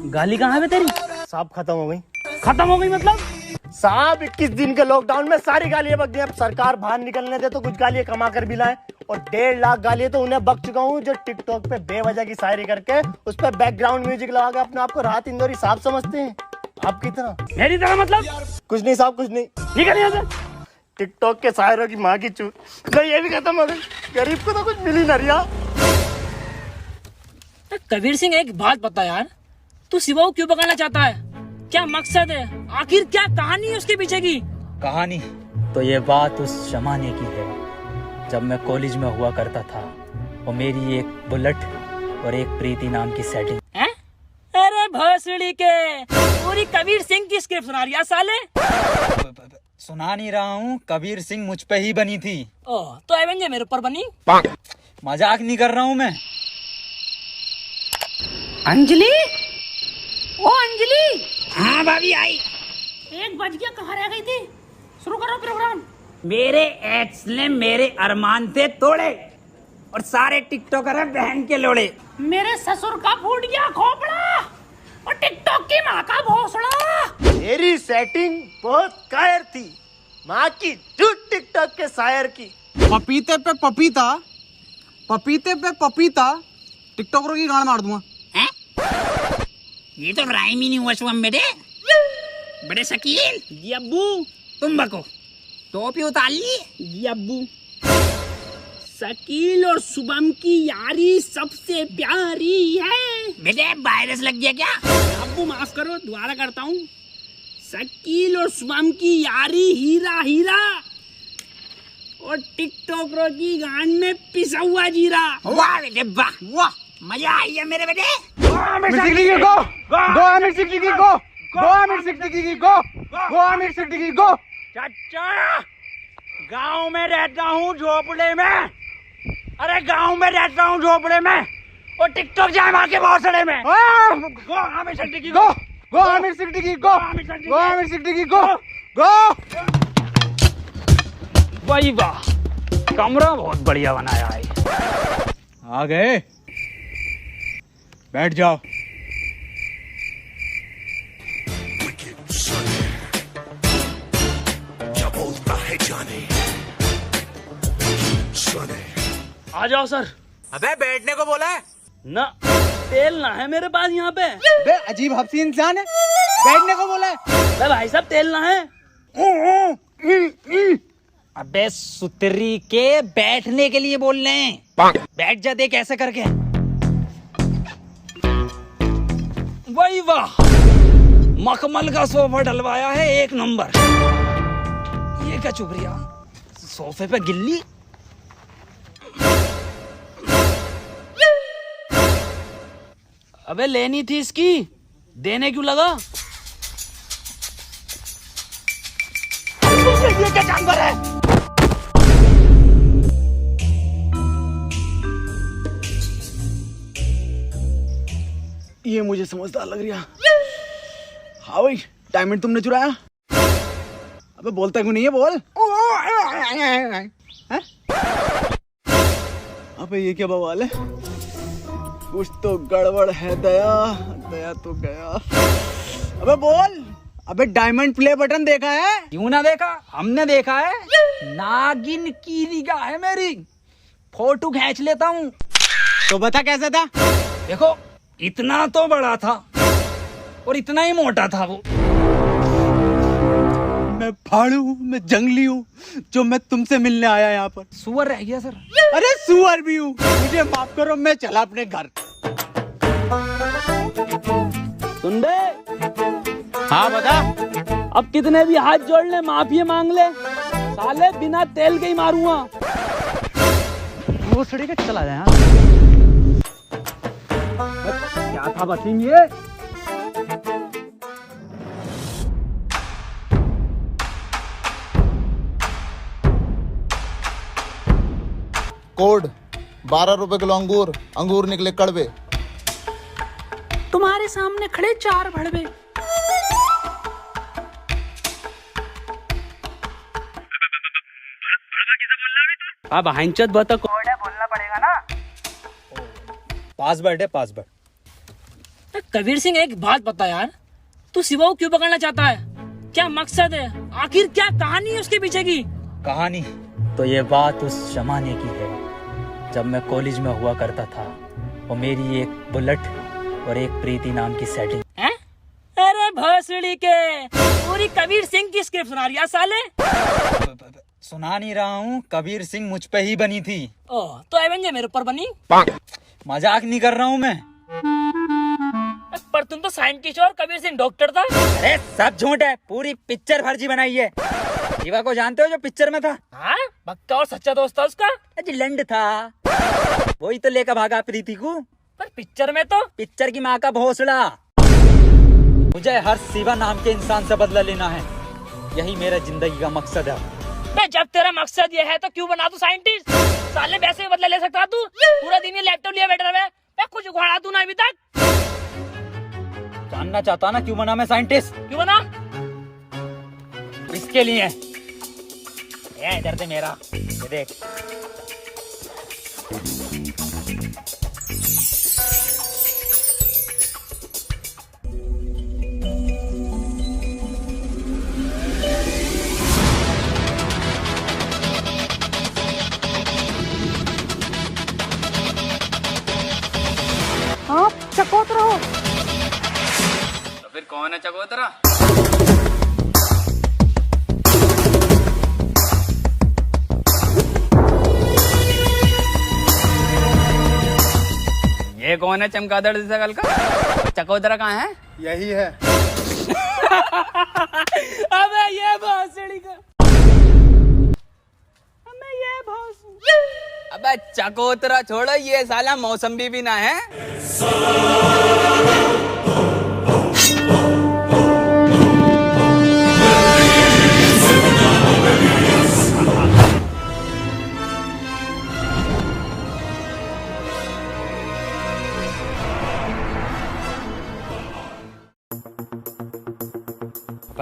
गाली कहाँ है तेरी? साहब खत्म हो गई। खत्म हो गई मतलब? साहब 21 दिन के लॉकडाउन में सारी गालियां बक गई। अब सरकार बाहर निकलने दे तो कुछ गालियां कमा कर भी लाए, और 1.5 लाख गालियां तो उन्हें बक चुका हूँ जो टिकटॉक पे बेवजह की शायरी करके उस पर बैकग्राउंड म्यूजिक लगा के अपने आप को राहत इंदौरी साहब समझते हैं। आपकी तरह, मेरी तरह मतलब? कुछ नहीं साहब, कुछ नहीं। निकल यहाँ से। टिकटॉक के शायरों की माँ की चूत, तो ये भी खत्म हो गई। गरीब को तो कुछ मिल ही ना रिया। कबीर सिंह, एक बात बता यार, तू शिवा को क्यों पकाना चाहता है? क्या मकसद है? आखिर क्या कहानी है उसके पीछे की? कहानी तो ये बात उस जमाने की है जब मैं कॉलेज में हुआ करता था, और मेरी एक बुलेट और एक प्रीति नाम की सेटिंग। अरे भोसड़ी के, पूरी कबीर सिंह की स्क्रिप्ट सुना रही है साले। सुना नहीं रहा हूँ, कबीर सिंह मुझ पे ही बनी थी। ओह, तो एवेंजर मेरे ऊपर बनी? मजाक नहीं कर रहा हूँ मैं। अंजलि, ओ अंजलि। हाँ भाभी आई। 1 बज गया, कहाँ रह गई थी? शुरू करो प्रोग्राम। मेरे एक्स ने मेरे अरमान थे तोड़े, और सारे टिकटॉकर है बहन के लोड़े। मेरे ससुर का फूट गया खोपड़ा, और टिकटॉक की माँ का भोसड़ा। मेरी सेटिंग बहुत कायर थी, माँ की झूठ टिकटॉक के शायर की। पपीते पे पपीता, पपीते पे पपीता, टिकटॉकरों की गांड मार दूंगा। हैं? ये तो राइम ही नहीं हुआ शुभम बेटे। बड़े शकील जी अब्बू, तुम बको। टोपी उतार ली जी अब्बू। शकील और शुभम की यारी सबसे प्यारी है। बेटे वायरस लग गया क्या? अब्बू माफ करो, दोबारा करता हूँ। शकील और शुभम की यारी हीरा हीरा, और टिकटॉकरों की गांड में पिसा हुआ जीरा। वाह बेटे वाह वाह, मजा आई है मेरे बेटे। चाचा, गांव में रहता हूँ झोपड़े में। अरे गांव में रहता हूँ झोपड़े में, और टिकटॉक जाए मार के भोसड़े में। गो आमिर सिद्दीकी गो, गो आमिर सिद्दीकी गो, गो आमिर सिद्दीकी गो, गो। वाह वाह, कमरा बहुत बढ़िया बनाया है। आ गए, बैठ जाओ। आ जाओ सर। अबे बैठने को बोला है ना, तेल ना है मेरे पास यहाँ पे। बे अजीब हफ्सी इंसान है, बैठने को बोला है। अरे भाई साहब, तेल ना है। अबे सुतरी के, बैठने के लिए बोल रहे हैं। बैठ जा, देख ऐसे करके। वही वाह, मखमल का सोफा डलवाया है, 1 नंबर। ये क्या चुप रहा, सोफे पे गिल्ली। अबे लेनी थी इसकी, देने क्यों लगा? ये क्या जानवर है? ये मुझे समझदार लग रहा। हाँ भाई, डायमंड तुमने चुराया? अबे बोलता क्यों नहीं है, बोल। हैं? अबे ये क्या बवाल है? कुछ तो गड़बड़ है दया, दया तो गया। अबे बोल। अबे डायमंड प्ले बटन देखा है? क्यों ना देखा, हमने देखा है। नागिन की निगाह है मेरी, फोटो खींच लेता हूँ। तो बता कैसा था? देखो, इतना तो बड़ा था और इतना ही मोटा था वो। मैं फाड़ू हूँ, मैं जंगली हूँ, जो मैं तुमसे मिलने आया यहाँ पर। सुअर रह गया सर। अरे सुअर भी हूँ, मुझे माफ करो, मैं चला अपने घर। सुन दे। हाँ बता। अब कितने भी हाथ जोड़ ले, माफी मांग ले, साले बिना तेल के ही मारूंगा। वो सड़ी के चला जाए। क्या था बसीम ये? कोड 12 रुपए किलो अंगूर, अंगूर निकले कड़वे। तुम्हारे सामने खड़े 4 भड़वे। अब हंचत बता, कोड है, बोलना पड़ेगा ना। पासवर्ड है, पासवर्ड। कबीर सिंह, एक बात बता यार, तू शिवा को क्यों पकड़ना चाहता है? क्या मकसद है? आखिर क्या कहानी है उसके पीछे की? कहानी तो ये बात उस जमाने की है जब मैं कॉलेज में हुआ करता था और मेरी एक बुलेट और एक प्रीति नाम की सेटिंग। हैं? अरे भोसड़ी के, पूरी कबीर सिंह की स्क्रिप्ट सुना रही है साले। सुना नहीं रहा हूँ, कबीर सिंह मुझ पे ही बनी थी। ओह, तो एवेंजर मेरे ऊपर बनी? मजाक नहीं कर रहा हूँ मैं। पर तुम तो साइंटिस्ट और कबीर सिंह डॉक्टर था। अरे सब झूठ है, पूरी पिक्चर फर्जी बनाई है। शिवा को जानते हो जो पिक्चर में था? हाँ, पक्का और सच्चा दोस्त था उसका। लंड था, वही तो लेकर भागा प्रीति को। पर पिक्चर में तो पिक्चर की माँ का भोसड़ा। मुझे हर शिवा नाम के इंसान से बदला लेना है, यही मेरा जिंदगी का मकसद है। जब तेरा मकसद ये है तो क्यों बना तू साइंटिस्ट? साले वैसे ही बदला ले सकता तू। पूरा दिन ये लैपटॉप लिया बैठा है, मैं कुछ उखाड़ा तू ना अभी तक। जानना चाहता ना क्यों बना मैं साइंटिस्ट? क्यों बना? इसके लिए। ये इधर से मेरा, ये देख। आप चकोतरा हो? तो फिर कौन है चकोतरा? ये कौन है चमगादड़ जैसा कल का? चकोतरा कहाँ है? यही है। अबे ये भोसड़ी का। अबे चकोतरा छोड़ो, ये साला मौसम्बी भी ना है।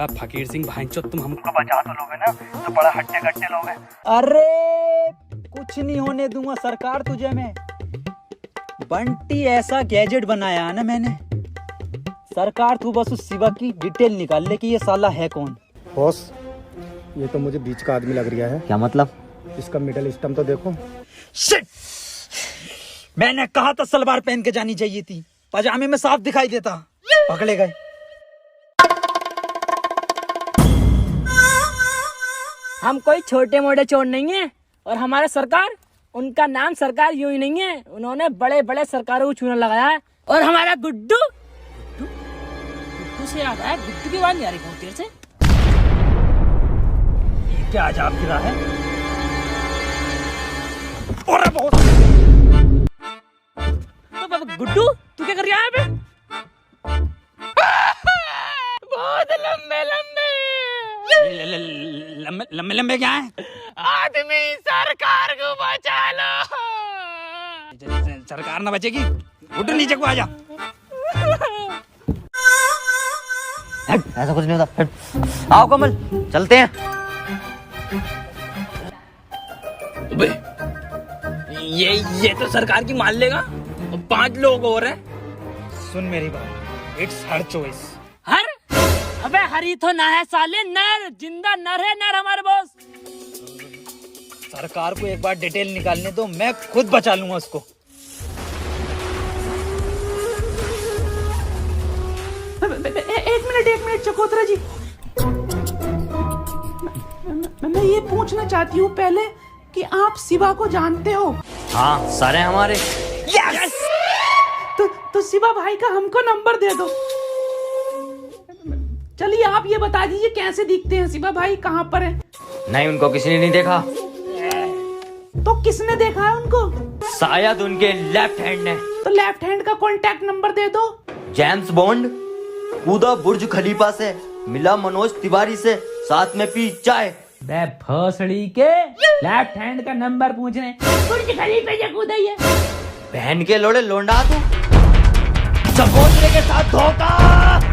फकीर सिंह भाईचोद, तुम हमको बचा तो लोगे ना? तो बड़ा हट्टे कट्टे लोग हैं। अरे कुछ नहीं होने दूंगा सरकार तुझे मैं। बंटी ऐसा गैजेट बनाया है ना मैंने, सरकार तू बस उस शिवा की डिटेल निकाल ले कि ये साला है कौन। बॉस, ये तो मुझे बीच का आदमी लग रहा है। क्या मतलब? इसका मिडल स्टम तो देखो। शिट! मैंने कहा था सलवार पहन के जानी चाहिए थी, पजामे में साफ दिखाई देता। पकड़े गए। हम कोई छोटे मोटे चोर नहीं है, और हमारे सरकार, उनका नाम सरकार यूं ही नहीं है, उन्होंने बड़े बड़े सरकारों को चूना लगाया है। और हमारा गुड्डू, गुड्डू से याद आया, गुड्डू की बात नहीं आ रही बहुत देर से। ये क्या अजाब गिरा है? अरे बहुत। तो बाबा गुड्डू, तू क्या कर रहा है यहाँ पे? बहुत लंबे लंबे लंबे लंबे लंबे क्या है? आदमी, सरकार को बचा लो। सरकार ना बचेगी। उठ नीचे को आजा। ऐसा कुछ नहीं होता। आओ कमल, चलते हैं। ये तो सरकार की मान लेगा। 5 लोग और हैं। सुन मेरी बात, इट्स हर चॉइस। हर? अबे हरी तो ना है साले, नर, जिंदा नर है, नर हमारे बॉस। सरकार को एक बार डिटेल निकालने दो, मैं खुद बचा लूंगा उसको। एक मिनट चकोतरा जी, मैं ये पूछना चाहती हूँ पहले कि आप शिवा को जानते हो? हाँ, सारे हमारे। यस! तो शिवा भाई का हमको नंबर दे दो। चलिए आप ये बता दीजिए कैसे दिखते हैं शिवा भाई, कहाँ पर है? नहीं, उनको किसी ने नहीं देखा। तो किसने देखा है उनको? शायद उनके लेफ्ट हैंड ने। तो लेफ्ट हैंड का कांटेक्ट नंबर दे दो। जेम्स बॉन्ड कूदा बुर्ज खलीफा से, मिला मनोज तिवारी से, साथ में पी चाय। बे भोसड़ी के, लेफ्ट हैंड का नंबर पूछने बुर्ज खलीफा से कूदा ही है। बहन के लोड़े लोंडा तू। चकोतरे के साथ धोखा।